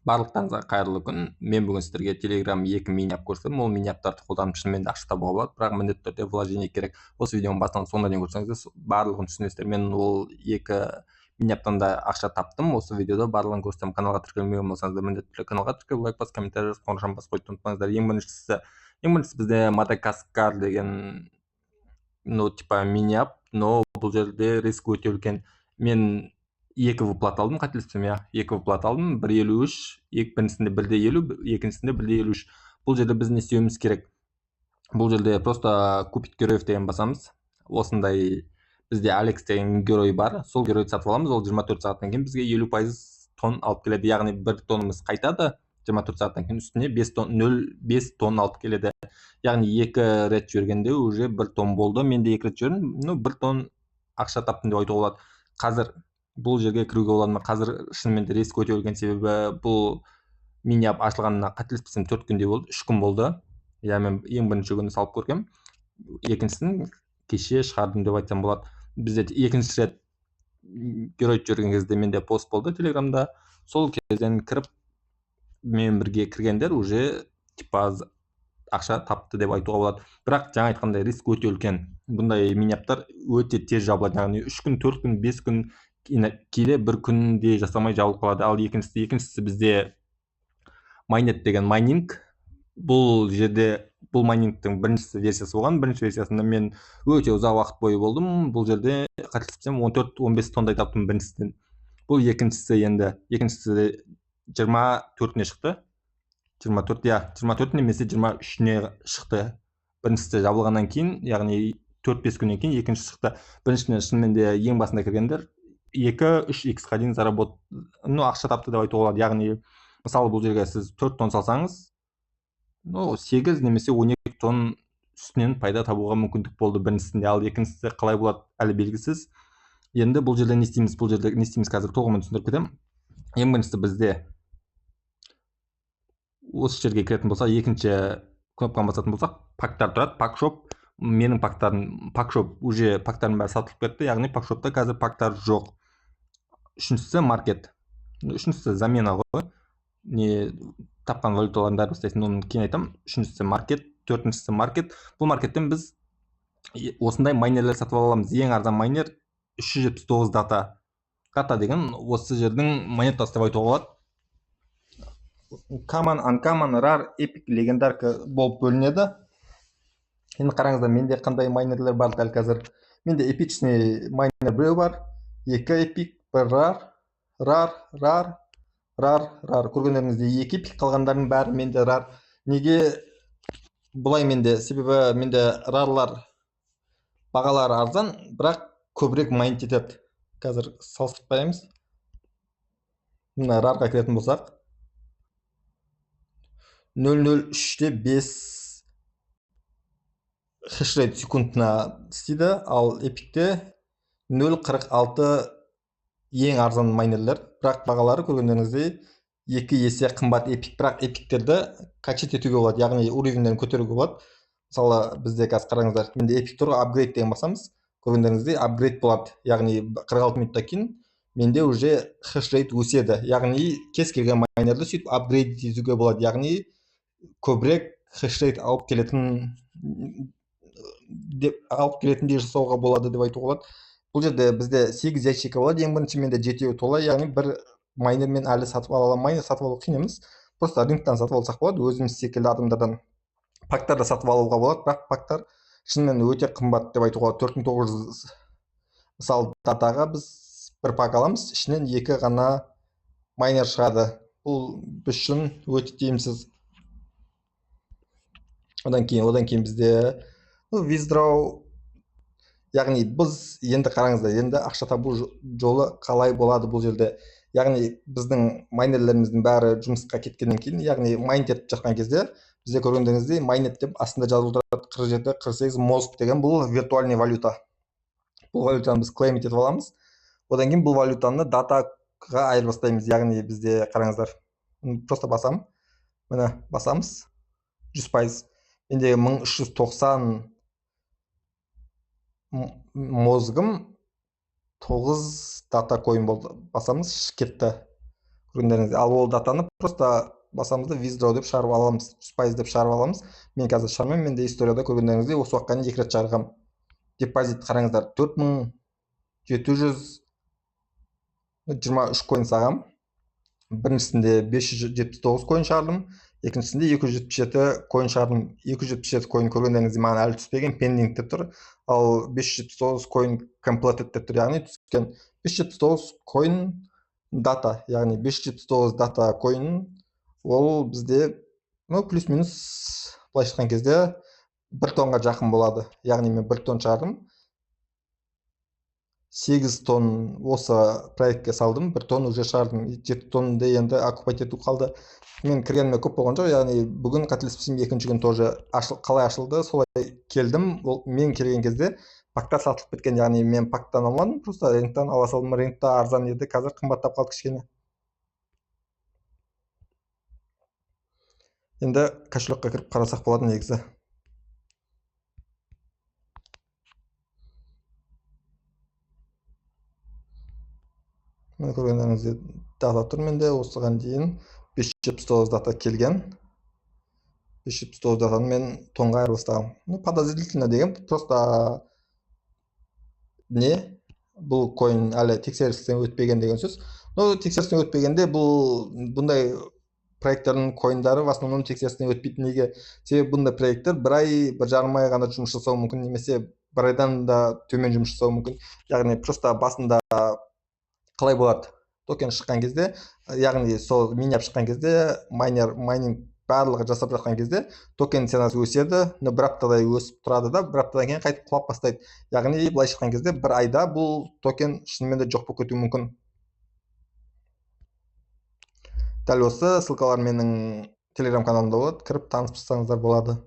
Барлықтарыңызға қайырлы күн. Мен бүгін сіздерге Telegram 2 мини-ап көрсетемін. Ол мини-аптарды қолданып шынымен де ақша табуға болады, бірақ міндетті түрде вложение керек. Осы видеоның басынан соңына дейін көрсеңіздер, барлығын түсінесіздер. Мен ол 2 мини-аптан да ақша таптым. Осы видеода барлығын көрсетемін. Каналға тіркелмеген болсаңыздар, міндетті түрде каналға тіркеліп, лайк басып, комментарий жазып, қоңырауын басып қойып ұмытпаңыздар. Ең біріншісі бізде Мадагаскар деген типа мини-ап, но бұл жерде риск өте үлкен. Мен 2 выплат алдым, қателеспесем, 2 выплат алдым, 1.53, біріншісінде 1.50, екіншісінде 1.53. Бұл жерде біз не істеуіміз керек? Бұл жерде просто купить героев деген басамыз. Осындай бізде Алекс деген герой бар, сол геройды сатып аламыз. Ол 24 сағаттан кейін бізге 50% тонн алып келеді, яғни 1 тоннымыз қайтады. 24 сағаттан кейін үстіне 0.5 тонн алып келеді. Яғни 2 рет жібергенде уже 1 тонн болды. Мен де 2 рет жібердім, 1 тонн ақша таптым деп айтуға болады. Қазір бұл жерге кіруге болады ма? Қазір шынымен де риск өте үлкен, себебі бұл мини-ап ашылғанына қателеспесем 4 күндей болды, 3 күн болды. Мен ең бірінші күні салып көргем, екіншісін кеше шығардым деп айтсам болады. Бізде екінші рет геройды жіберген кезде менде пост болды Телеграмда. Сол кезден кіріп мен бірге кіргендер уже типа ақша тапты деп айтуға болады. Бірақ жаңа айтқандай риск өте үлкен. Бұндай мини-аптар өте тез жабылады, яғни 3 күн, 4 күн, 5 күн, кейде 1 күнде жасамай жабылып қалады. Ал екіншісі бізде майнет деген майнинг. Бұл жерде бұл майнингтің бірінші версиясы болған. Бірінші версиясында мен өте ұзақ уақыт бойы болдым. Бұл жерде қателеспесем 14-15 тондай таптым біріншісінен. Бұл екіншісі 24-не шықты. 24 немесе 23-не шықты. Біріншісі жабылғаннан кейін, яғни 4-5 күннен кейін екіншісі шықты. Біріншісіне шынымен де ең басында кіргендер 2-3x-қа дейін ақша тапты деп айтуға болады. Яғни мысалы бұл жерге сіз 4 тонн салсаңыз, 8 немесе 12 тонн үстінен пайда табуға мүмкіндік болды біріншісінде. Ал екіншісі қалай болады әлі белгісіз. Енді бұл жерде не істейміз? Қазір толығымен түсіндіріп кетемін. Ең біріншісі бізде осы жерге кіретін болсақ, екінші кнопканы басатын болсақ, пактар тұрады, пакшоп. Менің пакшоп уже пактардың бәрі сатылып кетті, яғни пакшопта қазір пактар жоқ. Үшіншісі маркет. Үшіншісі замена ғой. Тапқан валюталарын бәрі бастайсын, оны кейін айтам. Үшіншісі маркет, төртіншісі маркет. Бұл маркеттен біз осындай майнерлер сатып аламыз. Ең арзан майнер 379 дата. Дата деген осы жердің монетасы деп айтуға болады. Common, uncommon, rar, epic, легендарка болып бөлінеді. Енді қараңыздар, менде қандай майнерлер бар дәл қазір. Менде эпичный майнер біреу бар, 2 эпик, 1 rar. Көргендеріңізде 2 эпик, қалғандардың бәрі менде рар. Неге бұлай менде? Себебі менде рарлар бағалары арзан, бірақ көбірек майнит етеді. Қазір салыстырып қараймыз. Мына рарға кіретін болсақ, 0.03-те 5 хешрейт секундына істейді, ал эпикте 0.46 ең арзан майнерлер, бірақ бағалары көргендеріңіздей 2 есе қымбат эпик. Бірақ эпиктерді качет етуге болады, яғни уровеньдерін көтеруге болады. Мысалы бізде қазір қараңыздар, менде эпик тұр, апгрейд деген басамыз, көргендеріңіздей апгрейд болады, яғни 46 минуттан кейін менде уже хешрейт өседі. Яғни кез келген майнерді сөйтіп апгрейд етуге болады, яғни көбірек хешрейт алып келетіндей жасауға болады деп айтуға болады. Бұл жерде бізде 8 ящика болады. Ең бірінші менде 7 тола, яғни бір майнермен әлі сатып ала аламын. Майнер сатып алу қиын емес. Просто рынктан сатып алсақ болады. Өзіміз секілді адамдардан пактарды сатып алуға болады, бірақ пактар шынымен өте қымбат деп айтуға болады. 4900 мысалы датаға біз бір пак аламыз, ішінен 2 ғана майнер шығады. Бұл біз үшін өте тиімсіз. Одан кейін бізде withdraw, яғни біз енді қараңыздар, енді ақша табу жолы қалай болады бұл жерде. Яғни біздің майнерлеріміздің бәрі жұмысқа кеткеннен кейін, яғни майнит етіп жатқан кезде бізде көргендеріңіздей майнит деп астында жазылып тұрады 47-48 мозг деген. Бұл виртуальный валюта. Бұл валютаны біз клейм етіп аламыз. Одан кейін бұл валютаны датаға айырбастаймыз. Яғни бізде қараңыздар, просто басамын, міне басамыз, 100%. Менде 1390 мозгым 9 дата койын болды. Басамыз, кетті. көргендеріңізде. Ал ол датаны просто басамыз да withdraw деп шығарып аламыз, 100% деп шығарып аламыз. Мен қазір шығармаймын, менде историяда көргендеріңіздей осы уақытқа дейін 2 рет шығарғам. Депозит қараңыздар, 4723 койн сағам. Біріншісінде 579 койн шығардым, екіншісінде 277 койн шығардым. 277 койн көргендеріңізде маған әлі түспеген, pending деп тұр. Ал 579 койн completed деп тұр, яғни түскен. 579 койн дата, яғни 579 дата койн ол бізде плюс-минус былайша айтқан кезде 1 тонға жақын болады. Яғни мен 1 тонн шығардым. 8 тонн осы проектке салдым, 1 тонн уже шығардым. 7 тоннды енді окупать ету қалды. Мен кіргеніме көп болған жоқ, яғни бүгін қателеспесем екінші күн тоже қалай ашылды, солай келдім. Мен келген кезде пакта сатылып кеткен, яғни мен пактан алмадым, просто ренттан ала салдым. Рентта арзан еді, қазір қымбаттап қалды кішкене. Енді кошелекқа кіріп қарасақ болады негізі. Мен көргендеріңізде дата тұр менде, осыған дейін 579 дата келген. 579 датаны мен тонға айырбастағам. Подозрительно деген, просто не? Бұл койн әлі тексерістен өтпеген деген сөз. Тексерістен өтпегенде бұндай проекттардың койндары в основном тексерістен өтпейді. Неге? Себебі бұндай проекттер 1 ай, 1,5 ай ғана жұмыс жасауы мүмкін, немесе 1 айдан да төмен жұмыс жасауы мүмкін. Яғни просто басында қалай болады? Токен шыққан кезде, яғни сол миняп шыққан кезде, майнинг барлығы жасап жатқан кезде токен ценасы өседі, но 1 аптадай өсіп тұрады да, 1 аптадан кейін қайтып құлап бастайды. Яғни былай шыққан кезде 1 айда бұл токен шынымен де жоқ болып кетуі мүмкін. Дәл осы ссылкалар менің телеграм каналымда болады, кіріп танысып жатсаңыздар болады.